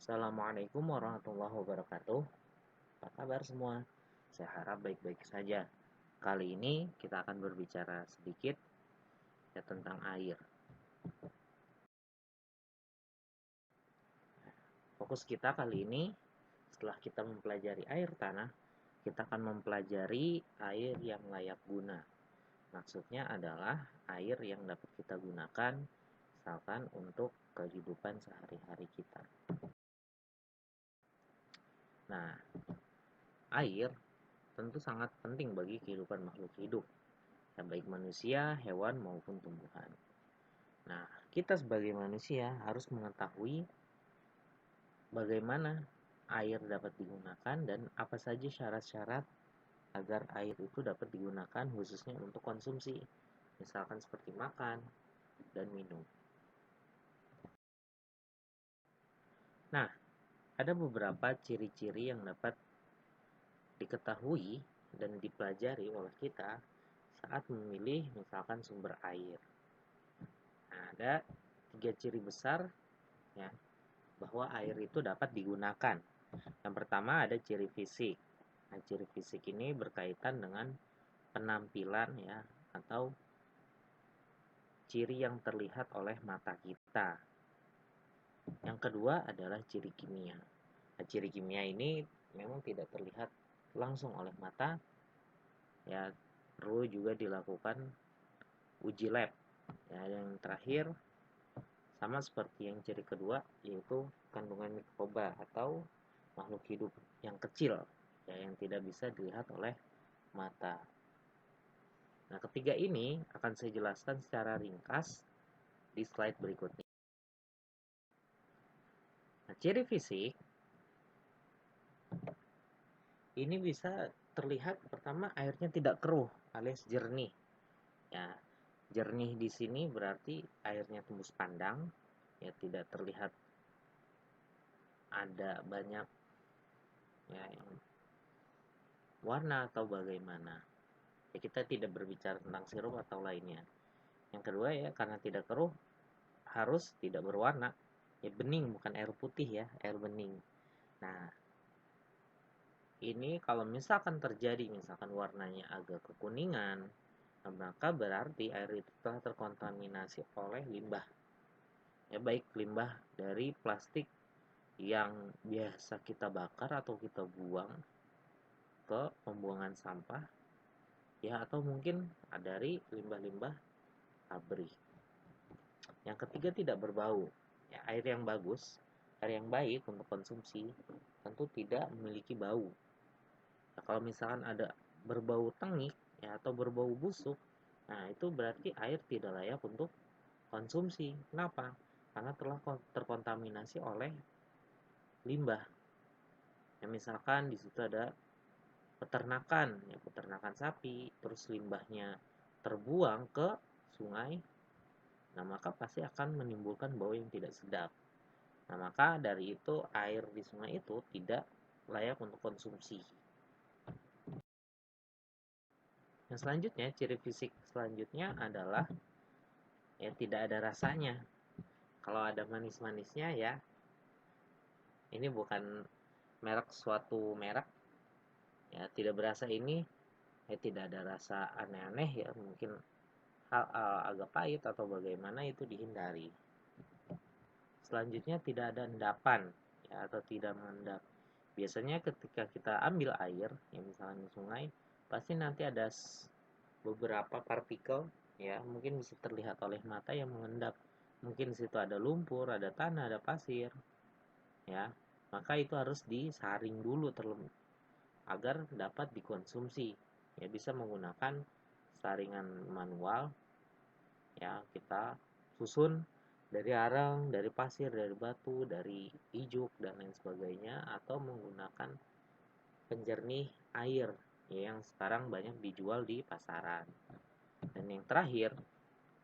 Assalamualaikum warahmatullahi wabarakatuh. Apa kabar semua? Saya harap baik-baik saja. Kali ini kita akan berbicara sedikit ya tentang air. Fokus kita kali ini setelah kita mempelajari air tanah, kita akan mempelajari air yang layak guna. Maksudnya adalah air yang dapat kita gunakan misalkan untuk kehidupan sehari-hari kita. Nah, air tentu sangat penting bagi kehidupan makhluk hidup, ya baik manusia, hewan maupun tumbuhan. Nah, kita sebagai manusia harus mengetahui bagaimana air dapat digunakan dan apa saja syarat-syarat agar air itu dapat digunakan khususnya untuk konsumsi, misalkan seperti makan dan minum. Nah, ada beberapa ciri-ciri yang dapat diketahui dan dipelajari oleh kita saat memilih misalkan sumber air. Nah, ada 3 ciri besar ya bahwa air itu dapat digunakan. Yang pertama ada ciri fisik. Nah, ciri fisik ini berkaitan dengan penampilan ya atau ciri yang terlihat oleh mata kita. Yang kedua adalah ciri kimia. Nah, ciri kimia ini memang tidak terlihat langsung oleh mata, ya perlu juga dilakukan uji lab. Ya, yang terakhir sama seperti yang ciri kedua yaitu kandungan mikroba atau makhluk hidup yang kecil ya yang tidak bisa dilihat oleh mata. Nah, ketiga ini akan saya jelaskan secara ringkas di slide berikutnya. Nah, ciri fisik ini bisa terlihat pertama airnya tidak keruh alias jernih. Ya, jernih di sini berarti airnya tembus pandang, ya tidak terlihat ada banyak ya yang warna atau bagaimana. Ya, kita tidak berbicara tentang sirup atau lainnya. Yang kedua ya karena tidak keruh harus tidak berwarna. Ya bening bukan air putih ya, air bening. Nah, ini kalau misalkan terjadi misalkan warnanya agak kekuningan, maka berarti air itu telah terkontaminasi oleh limbah. Ya baik limbah dari plastik yang biasa kita bakar atau kita buang ke pembuangan sampah ya atau mungkin dari limbah-limbah pabrik. Yang ketiga tidak berbau. Ya, air yang bagus, air yang baik untuk konsumsi tentu tidak memiliki bau. Nah, kalau misalkan ada berbau tengik ya atau berbau busuk, nah itu berarti air tidak layak untuk konsumsi. Kenapa? Karena telah terkontaminasi oleh limbah. Ya, misalkan di situ ada peternakan, ya peternakan sapi, terus limbahnya terbuang ke sungai, nah maka pasti akan menimbulkan bau yang tidak sedap. Nah, maka dari itu air di sungai itu tidak layak untuk konsumsi. Yang selanjutnya, ciri fisik selanjutnya adalah ya tidak ada rasanya. Kalau ada manis-manisnya ya, ini bukan merek suatu merek ya tidak berasa ini ya tidak ada rasa aneh-aneh ya mungkin agak pahit atau bagaimana itu dihindari. Selanjutnya tidak ada endapan ya atau tidak mengendap. Biasanya ketika kita ambil air ya misalnya di sungai pasti nanti ada beberapa partikel ya mungkin bisa terlihat oleh mata yang mengendap. Mungkin di situ ada lumpur, ada tanah, ada pasir. Ya. Maka itu harus disaring dulu agar dapat dikonsumsi. Ya bisa menggunakan saringan manual ya kita susun dari arang, dari pasir, dari batu, dari ijuk dan lain sebagainya atau menggunakan penjernih air ya, yang sekarang banyak dijual di pasaran. Dan yang terakhir,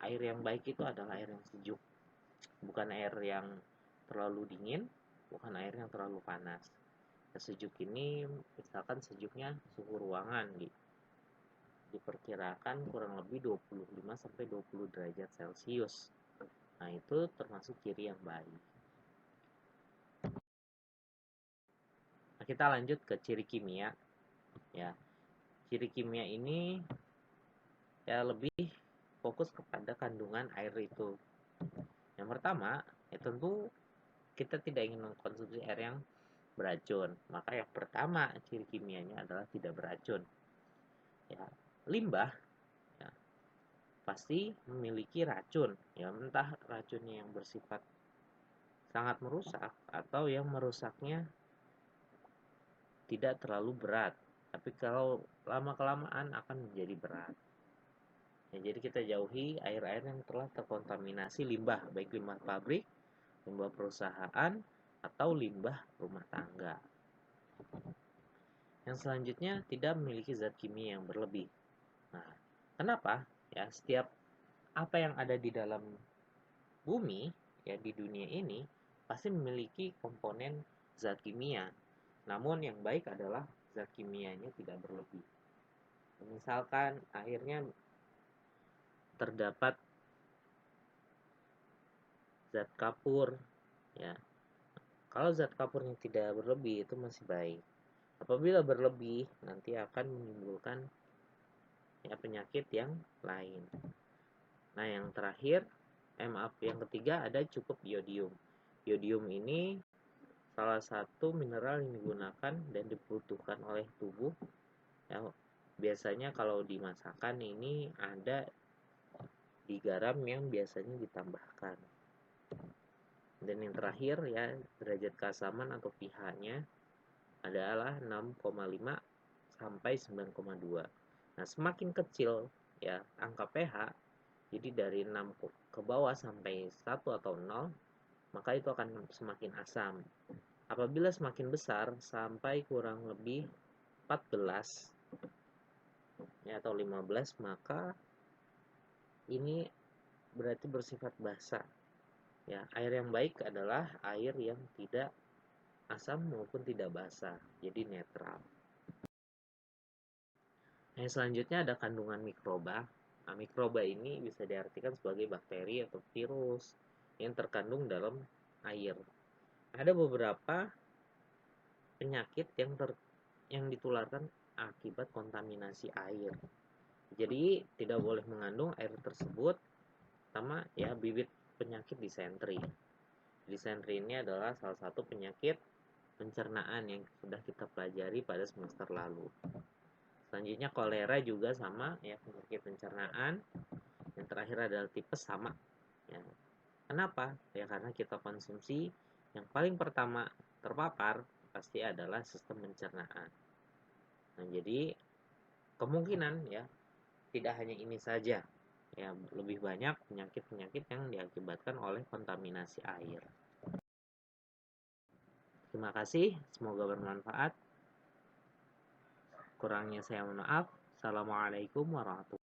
air yang baik itu adalah air yang sejuk. Bukan air yang terlalu dingin, bukan air yang terlalu panas. Sejuk ini misalkan sejuknya suhu ruangan diperkirakan kurang lebih 25 sampai 20 derajat Celcius. Nah, itu termasuk ciri yang baik. Nah, kita lanjut ke ciri kimia ya. Ciri kimia ini ya lebih fokus kepada kandungan air itu. Yang pertama, ya tentu kita tidak ingin mengkonsumsi air yang beracun. Maka yang pertama ciri kimianya adalah tidak beracun. Ya, limbah ya, pasti memiliki racun. Ya, entah racunnya yang bersifat sangat merusak atau yang merusaknya tidak terlalu berat. Tapi kalau lama-kelamaan akan menjadi berat. Ya, jadi kita jauhi air-air yang telah terkontaminasi limbah, baik limbah pabrik, limbah perusahaan, atau limbah rumah tangga. Yang selanjutnya tidak memiliki zat kimia yang berlebih. Nah, kenapa? Ya, setiap apa yang ada di dalam bumi, ya di dunia ini, pasti memiliki komponen zat kimia. Namun yang baik adalah zat kimianya tidak berlebih. Misalkan akhirnya terdapat zat kapur, ya. Kalau zat kapurnya tidak berlebih itu masih baik. Apabila berlebih nanti akan menimbulkan ya penyakit yang lain. Nah, yang terakhir, yang ketiga ada cukup iodium. Iodium ini salah satu mineral yang digunakan dan dibutuhkan oleh tubuh. Ya, biasanya kalau dimasakan ini ada di garam yang biasanya ditambahkan. Dan yang terakhir ya derajat keasaman atau pH-nya adalah 6,5 sampai 9,2. Nah, semakin kecil ya angka pH, jadi dari 6 ke bawah sampai 1 atau 0, maka itu akan semakin asam. Apabila semakin besar sampai kurang lebih 14 ya, atau 15, maka ini berarti bersifat basa. Ya, air yang baik adalah air yang tidak asam maupun tidak basa, jadi netral. Yang selanjutnya ada kandungan mikroba. Nah, mikroba ini bisa diartikan sebagai bakteri atau virus yang terkandung dalam air. Ada beberapa penyakit yang ditularkan akibat kontaminasi air. Jadi tidak boleh mengandung air tersebut sama ya bibit penyakit disentri. Disentri ini adalah salah satu penyakit pencernaan yang sudah kita pelajari pada semester lalu. Selanjutnya kolera juga sama ya, penyakit pencernaan. Yang terakhir adalah tipes sama. Ya. Kenapa? Ya karena kita konsumsi yang paling pertama terpapar pasti adalah sistem pencernaan. Nah, jadi kemungkinan ya tidak hanya ini saja. Ya, lebih banyak penyakit-penyakit yang diakibatkan oleh kontaminasi air. Terima kasih, semoga bermanfaat. Kurangnya saya mohon maaf. Assalamualaikum warahmatullahi wabarakatuh.